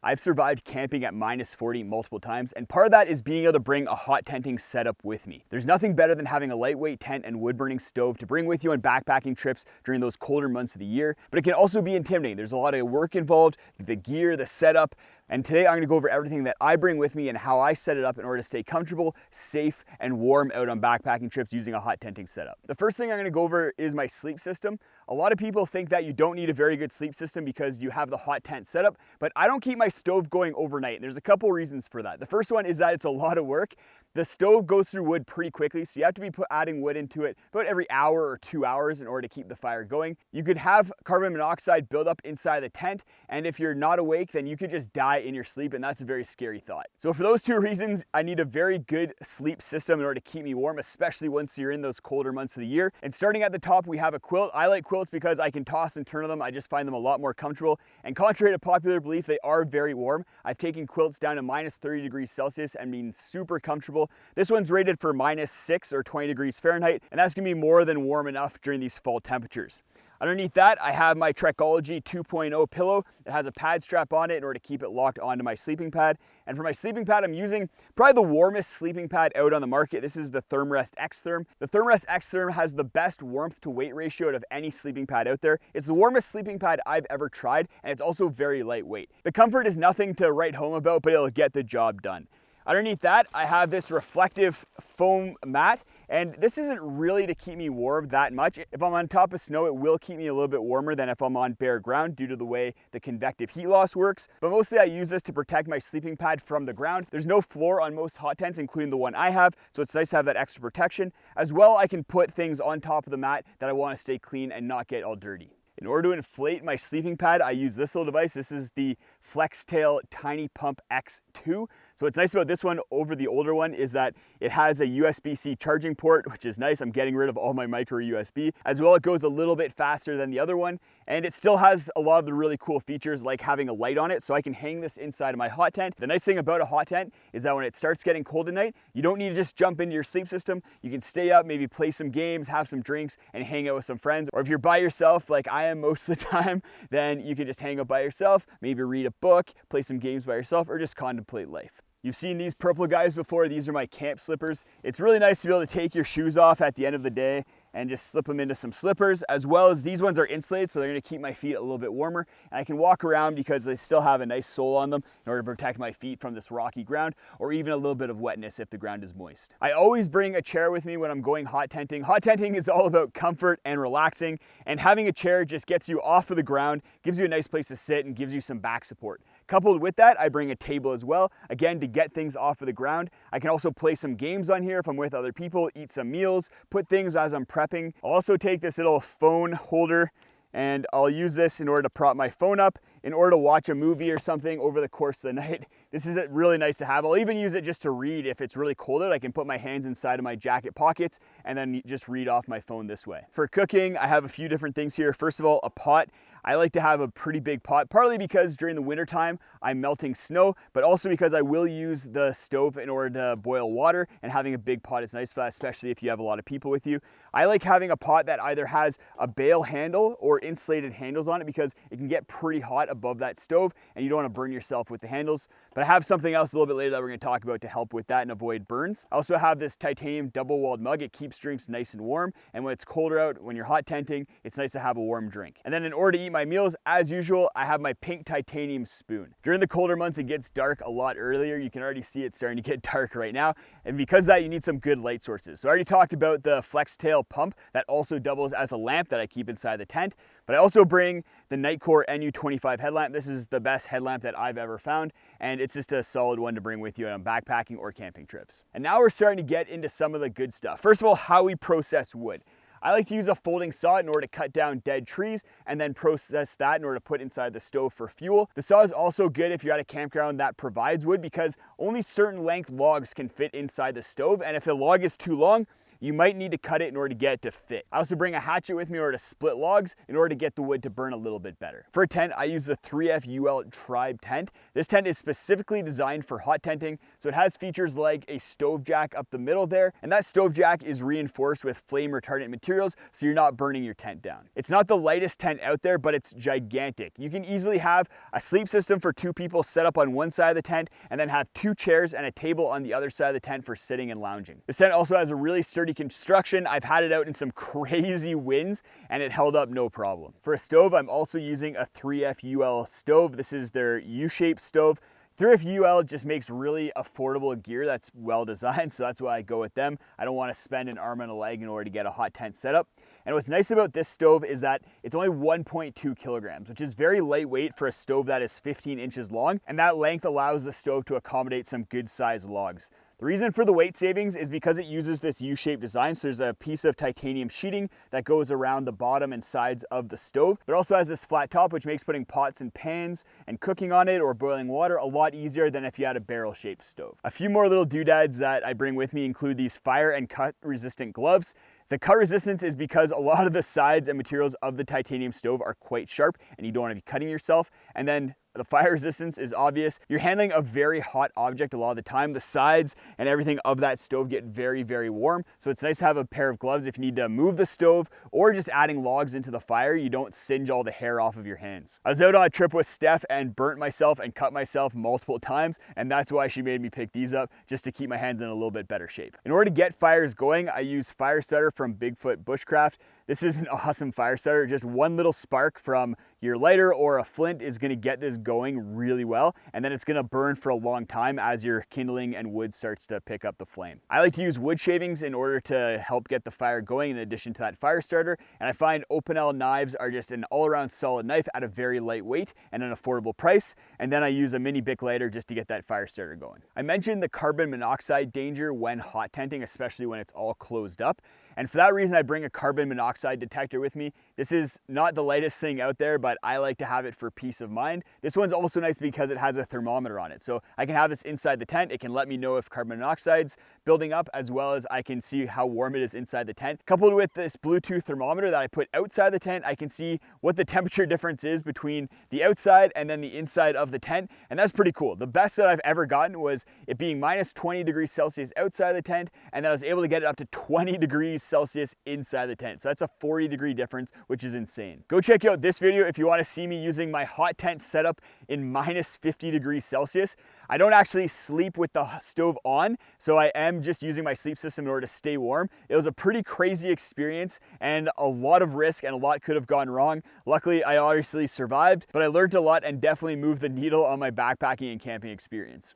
I've survived camping at -40 multiple times, and part of that is being able to bring a hot tenting setup with me. There's nothing better than having a lightweight tent and wood burning stove to bring with you on backpacking trips during those colder months of the year, but it can also be intimidating. There's a lot of work involved, the gear, the setup, and today I'm gonna go over everything that I bring with me and how I set it up in order to stay comfortable, safe, and warm out on backpacking trips using a hot tenting setup. The first thing I'm gonna go over is my sleep system. A lot of people think that you don't need a very good sleep system because you have the hot tent setup, but I don't keep my stove going overnight. There's a couple reasons for that. The first one is that it's a lot of work. The stove goes through wood pretty quickly, so you have to be adding wood into it about every hour or 2 hours in order to keep the fire going. You could have carbon monoxide build up inside the tent, and if you're not awake, then you could just die in your sleep, and that's a very scary thought. So for those two reasons, I need a very good sleep system in order to keep me warm, especially once you're in those colder months of the year. And starting at the top, we have a quilt. I like quilts because I can toss and turn them. I just find them a lot more comfortable. And contrary to popular belief, they are very warm. I've taken quilts down to -30°C and been super comfortable. This one's rated for -6 or 20 degrees Fahrenheit, and that's gonna be more than warm enough during these fall temperatures. Underneath that, I have my Trekology 2.0 pillow. It has a pad strap on it in order to keep it locked onto my sleeping pad. And for my sleeping pad, I'm using probably the warmest sleeping pad out on the market. This is the Thermarest X-Therm. The Thermarest X-Therm has the best warmth to weight ratio out of any sleeping pad out there. It's the warmest sleeping pad I've ever tried, and it's also very lightweight. The comfort is nothing to write home about, but it'll get the job done. Underneath that, I have this reflective foam mat, and this isn't really to keep me warm that much. If I'm on top of snow, it will keep me a little bit warmer than if I'm on bare ground due to the way the convective heat loss works. But mostly I use this to protect my sleeping pad from the ground. There's no floor on most hot tents, including the one I have, so it's nice to have that extra protection. As well, I can put things on top of the mat that I want to stay clean and not get all dirty. In order to inflate my sleeping pad, I use this little device. This is the Flextail Tiny Pump X2. So what's nice about this one over the older one is that it has a USB-C charging port, which is nice. I'm getting rid of all my micro USB. As well, it goes a little bit faster than the other one, and it still has a lot of the really cool features like having a light on it, so I can hang this inside of my hot tent. The nice thing about a hot tent is that when it starts getting cold at night, you don't need to just jump into your sleep system. You can stay up, maybe play some games, have some drinks, and hang out with some friends. Or if you're by yourself, like I am most of the time, then you can just hang out by yourself, maybe read a book, play some games by yourself, or just contemplate life. You've seen these purple guys before. These are my camp slippers. It's really nice to be able to take your shoes off at the end of the day and just slip them into some slippers, as well as these ones are insulated, so they're gonna keep my feet a little bit warmer. And I can walk around because they still have a nice sole on them in order to protect my feet from this rocky ground, or even a little bit of wetness if the ground is moist. I always bring a chair with me when I'm going hot tenting. Hot tenting is all about comfort and relaxing, and having a chair just gets you off of the ground, gives you a nice place to sit, and gives you some back support. Coupled with that, I bring a table as well, again, to get things off of the ground. I can also play some games on here if I'm with other people, eat some meals, put things as I'm prepping. I'll also take this little phone holder and I'll use this in order to prop my phone up in order to watch a movie or something over the course of the night. This is really nice to have. I'll even use it just to read if it's really cold out. I can put my hands inside of my jacket pockets and then just read off my phone this way. For cooking, I have a few different things here. First of all, a pot. I like to have a pretty big pot, partly because during the winter time I'm melting snow, but also because I will use the stove in order to boil water, and having a big pot is nice for that, especially if you have a lot of people with you. I like having a pot that either has a bale handle or insulated handles on it because it can get pretty hot above that stove and you don't want to burn yourself with the handles. But I have something else a little bit later that we're going to talk about to help with that and avoid burns. I also have this titanium double-walled mug. It keeps drinks nice and warm, and when it's colder out, when you're hot tenting, it's nice to have a warm drink. And then in order to eat my meals, as usual, I have my pink titanium spoon. During the colder months, it gets dark a lot earlier. You can already see it starting to get dark right now. And because of that, you need some good light sources. So I already talked about the Flextail pump that also doubles as a lamp that I keep inside the tent. But I also bring the Nitecore NU25 headlamp. This is the best headlamp that I've ever found, and it's just a solid one to bring with you on backpacking or camping trips. And now we're starting to get into some of the good stuff. First of all, how we process wood. I like to use a folding saw in order to cut down dead trees and then process that in order to put inside the stove for fuel. The saw is also good if you're at a campground that provides wood because only certain length logs can fit inside the stove, and if a log is too long, you might need to cut it in order to get it to fit. I also bring a hatchet with me in order to split logs in order to get the wood to burn a little bit better. For a tent, I use the 3F UL Tribe tent. This tent is specifically designed for hot tenting, so it has features like a stove jack up the middle there, and that stove jack is reinforced with flame retardant materials so you're not burning your tent down. It's not the lightest tent out there, but it's gigantic. You can easily have a sleep system for 2 people set up on one side of the tent and then have 2 chairs and a table on the other side of the tent for sitting and lounging. This tent also has a really sturdy construction. I've had it out in some crazy winds and it held up no problem. For a stove, I'm also using a 3F UL stove. This is their U-shaped stove. 3F UL just makes really affordable gear that's well designed, so that's why I go with them. I don't want to spend an arm and a leg in order to get a hot tent set up. And what's nice about this stove is that it's only 1.2 kilograms, which is very lightweight for a stove that is 15 inches long, and that length allows the stove to accommodate some good sized logs. The reason for the weight savings is because it uses this U-shaped design, so there's a piece of titanium sheeting that goes around the bottom and sides of the stove. But it also has this flat top, which makes putting pots and pans and cooking on it or boiling water a lot easier than if you had a barrel-shaped stove. A few more little doodads that I bring with me include these fire and cut resistant gloves. The cut resistance is because a lot of the sides and materials of the titanium stove are quite sharp and you don't want to be cutting yourself. And then the fire resistance is obvious. You're handling a very hot object a lot of the time. The sides and everything of that stove get very, very warm. So it's nice to have a pair of gloves if you need to move the stove or just adding logs into the fire. You don't singe all the hair off of your hands. I was out on a trip with Steph and burnt myself and cut myself multiple times, and that's why she made me pick these up, just to keep my hands in a little bit better shape. In order to get fires going, I use fire starter from Bigfoot Bushcraft. This is an awesome fire starter. Just one little spark from your lighter or a flint is gonna get this going really well, and then it's gonna burn for a long time as your kindling and wood starts to pick up the flame. I like to use wood shavings in order to help get the fire going in addition to that fire starter, and I find Opinel knives are just an all-around solid knife at a very light weight and an affordable price, and then I use a mini Bic lighter just to get that fire starter going. I mentioned the carbon monoxide danger when hot tenting, especially when it's all closed up, and for that reason I bring a carbon monoxide detector with me. This is not the lightest thing out there, but I like to have it for peace of mind. This one's also nice because it has a thermometer on it. So I can have this inside the tent. It can let me know if carbon monoxide's building up, as well as I can see how warm it is inside the tent. Coupled with this Bluetooth thermometer that I put outside the tent, I can see what the temperature difference is between the outside and then the inside of the tent. And that's pretty cool. The best that I've ever gotten was it being minus 20 degrees Celsius outside the tent, and then I was able to get it up to 20 degrees Celsius inside the tent. So that's a 40-degree difference, which is insane. Go check out this video if you want to see me using my hot tent setup in minus 50 degrees Celsius. I don't actually sleep with the stove on, so I am just using my sleep system in order to stay warm. It was a pretty crazy experience and a lot of risk, and a lot could have gone wrong. Luckily, I obviously survived, but I learned a lot and definitely moved the needle on my backpacking and camping experience.